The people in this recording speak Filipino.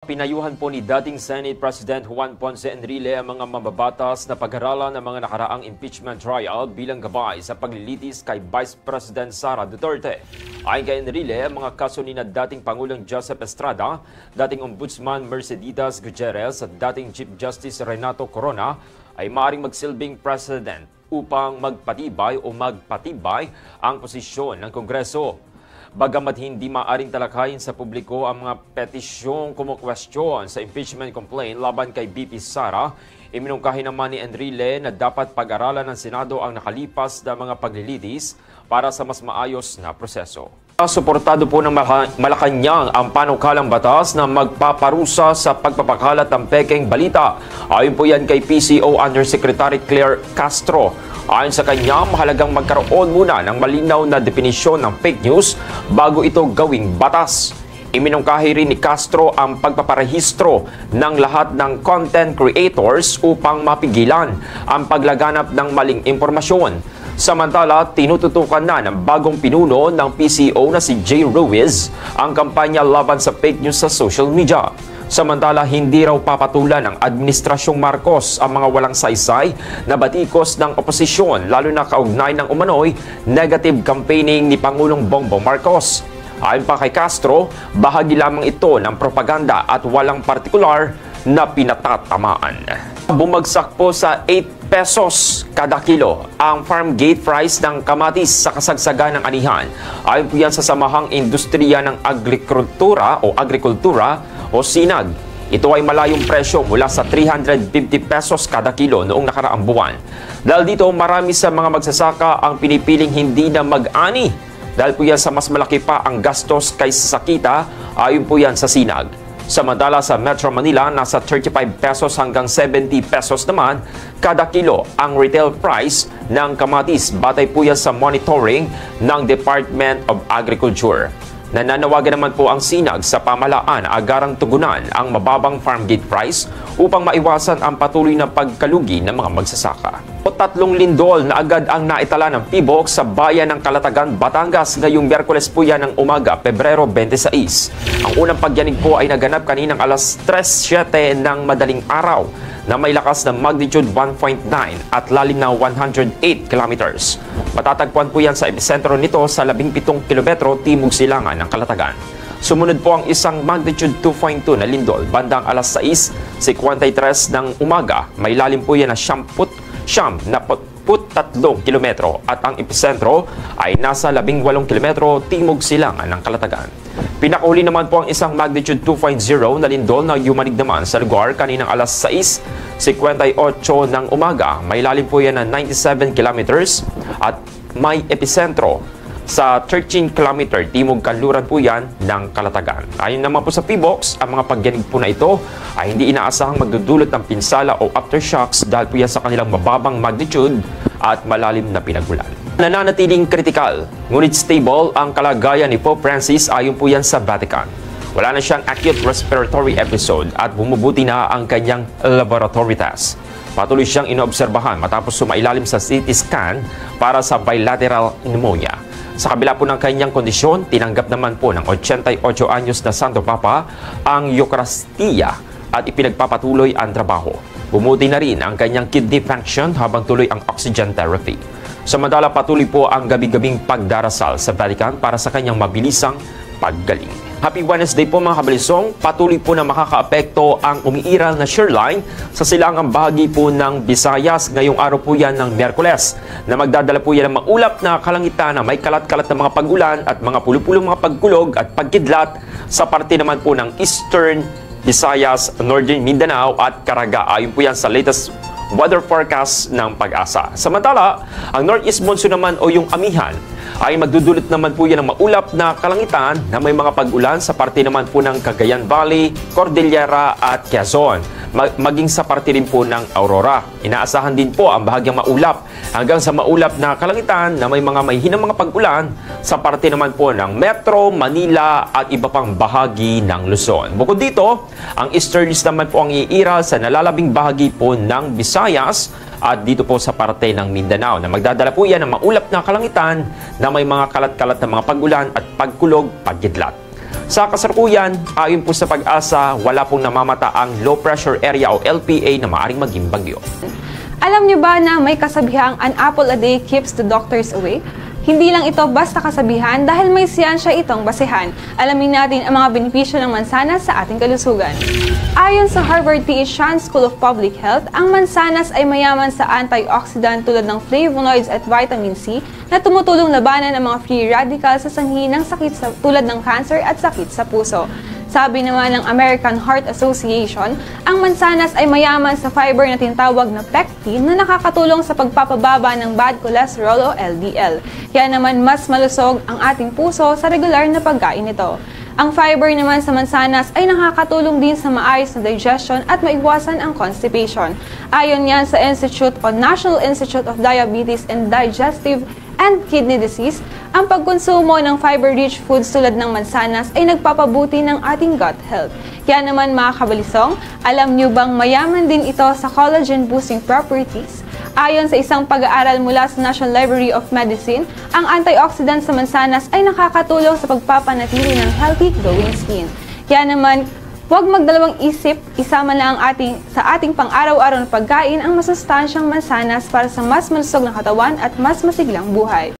Pinayuhan po ni dating Senate President Juan Ponce Enrile ang mga mambabatas na pag-aralan ng mga nakaraang impeachment trial bilang gabay sa paglilitis kay Vice President Sara Duterte. Ayon kay Enrile, ang mga kaso ni na dating Pangulong Joseph Estrada, dating Ombudsman Merceditas Gutierrez at dating Chief Justice Renato Corona ay maaaring magsilbing precedent upang magpatibay ang posisyon ng Kongreso. Bagamat hindi maaring talakayin sa publiko ang mga petisyong kumukwestiyon sa impeachment complaint laban kay VP Sara, iminungkahi naman ni Enrile na dapat pag-aralan ng Senado ang nakalipas na mga paglilitis para sa mas maayos na proseso. Suportado po ng Malacanang ang panukalang batas na magpaparusa sa pagpapakalat ng pekeng balita. Ayon po yan kay PCO Undersecretary Claire Castro. Ayon sa kanya, mahalagang magkaroon muna ng malinaw na definisyon ng fake news bago ito gawing batas. Iminungkahi rin ni Castro ang pagpaparehistro ng lahat ng content creators upang mapigilan ang paglaganap ng maling impormasyon. Samantala, tinututukan na ng bagong pinuno ng PCO na si Jay Ruiz ang kampanya laban sa fake news sa social media. Samantala, hindi raw papatulan ng Administrasyong Marcos ang mga walang saysay na batikos ng oposisyon, lalo na kaugnay ng umano'y negative campaigning ni Pangulong Bongbong Marcos. Ayon pa kay Castro, bahagi lamang ito ng propaganda at walang partikular na pinatatamaan. Bumagsak po sa 8 pesos kada kilo ang farm gate price ng kamatis sa kasagsagan ng anihan. Ayon po yan sa Samahang Industriya ng Agrikultura o SINAG. Ito ay malayong presyo mula sa 350 pesos kada kilo noong nakaraang buwan. Dahil dito, marami sa mga magsasaka ang pinipiling hindi na mag-ani. Dahil po yan sa mas malaki pa ang gastos kaysa sa kita, ayon po yan sa SINAG. Samantala sa Metro Manila, nasa 35 pesos hanggang 70 pesos naman kada kilo ang retail price ng kamatis. Batay po yan sa monitoring ng Department of Agriculture. Nananawagan naman po ang SINAG sa pamahalaan na agarang tugunan ang mababang farm gate price upang maiwasan ang patuloy na pagkalugi ng mga magsasaka. 3 lindol na agad ang naitala ng PBOC sa bayan ng Calatagan, Batangas ngayong Miyerkules po yan ng umaga, Pebrero 26. Ang unang pagyanig po ay naganap kaninang alas 3:07 ng madaling araw na may lakas na magnitude 1.9 at lalim na 108 kilometers. Matatagpuan po yan sa epicentro nito sa 17 kilometro timog silangan ng Calatagan. Sumunod po ang isang magnitude 2.2 na lindol bandang alas 6:53 ng umaga. May lalim po yan na 73 kilometro at ang epicentro ay nasa 18 kilometro timog silangan ng Calatagan. Pinakahuli naman po ang isang magnitude 2.0 na lindol na yumanig naman sa lugar kaninang alas 6:58 ng umaga. May lalim po yan na 97 kilometers at may epicentro sa 13 km timog kanluran po yan ng Calatagan. Ayon naman po sa PBOC, ang mga pagyanig po na ito ay hindi inaasahang magdudulot ng pinsala o aftershocks dahil po yan sa kanilang mababang magnitude at malalim na pinagulan. Nananatiling kritikal, ngunit stable ang kalagayan ni Pope Francis ayon po yan sa Vatican. Wala na siyang acute respiratory episode at bumubuti na ang kanyang laboratory test. Patuloy siyang inoobserbahan matapos sumailalim sa CT scan para sa bilateral pneumonia. Sa kabila po ng kanyang kondisyon, tinanggap naman po ng 88 anyos na Santo Papa ang Eucharistia at ipinagpapatuloy ang trabaho. Bumuti na rin ang kanyang kidney function habang tuloy ang oxygen therapy. Samantala, patuloy po ang gabi-gabing pagdarasal sa Vatican para sa kanyang mabilisang paggaling. Happy Wednesday po mga kabalisong. Patuloy po na makakaapekto ang umiiral na shoreline sa silangang bahagi po ng Visayas ngayong araw po yan ng Miyerkules na magdadala po yan ng maulap na kalangitan na may kalat-kalat na mga pag-ulan at mga pulo-pulong mga pagkulog at pagkidlat sa parte naman po ng Eastern Visayas, Northern Mindanao at Caraga. Ayon po yan sa latest weather forecast ng Pag-asa. Samantala, ang Northeast Monsoon naman o yung amihan ay magdudulot naman po yan ng maulap na kalangitan na may mga pag-ulan sa parte naman po ng Cagayan Valley, Cordillera at Quezon. Maging sa parte rin po ng Aurora. Inaasahan din po ang bahagyang maulap hanggang sa maulap na kalangitan na may mga mahihinang mga pag-ulan sa parte naman po ng Metro, Manila at iba pang bahagi ng Luzon. Bukod dito, ang easterlies naman po ang iiral sa nalalabing bahagi po ng Visayas at dito po sa parte ng Mindanao na magdadala po yan ng maulap na kalangitan na may mga kalat-kalat na mga pag-ulan at pagkulog, pagkidlat. Sa kasalukuyan, ayon po sa Pag-asa, wala pong namamata ang low pressure area o LPA na maaaring maging bagyo. Alam niyo ba na may kasabihang an apple a day keeps the doctors away? Hindi lang ito basta kasabihan dahil may siyansya itong basehan. Alamin natin ang mga benepisyo ng mansanas sa ating kalusugan. Ayon sa Harvard T.H. Chan School of Public Health, ang mansanas ay mayaman sa antioxidant tulad ng flavonoids at vitamin C na tumutulong labanan ang mga free radicals sa sanhi ng sakit tulad ng cancer at sakit sa puso. Sabi naman ng American Heart Association, ang mansanas ay mayaman sa fiber na tinatawag na pectin na nakakatulong sa pagpapababa ng bad cholesterol o LDL. Kaya naman mas malusog ang ating puso sa regular na pagkain nito. Ang fiber naman sa mansanas ay nakakatulong din sa maayos na digestion at maiwasan ang constipation. Ayon yan sa National Institute of Diabetes and Digestive and Kidney Disease, ang pagkonsumo ng fiber-rich foods tulad ng mansanas ay nagpapabuti ng ating gut health. Kaya naman mga kabalisong, alam nyo bang mayaman din ito sa collagen-boosting properties? Ayon sa isang pag-aaral mula sa National Library of Medicine, ang antioxidant sa mansanas ay nakakatulong sa pagpapanatili ng healthy glowing skin. Kaya naman, huwag magdalawang isip, isama na sa ating pang-araw-araw na pagkain ang masustansyang mansanas para sa mas malusog na katawan at mas masiglang buhay.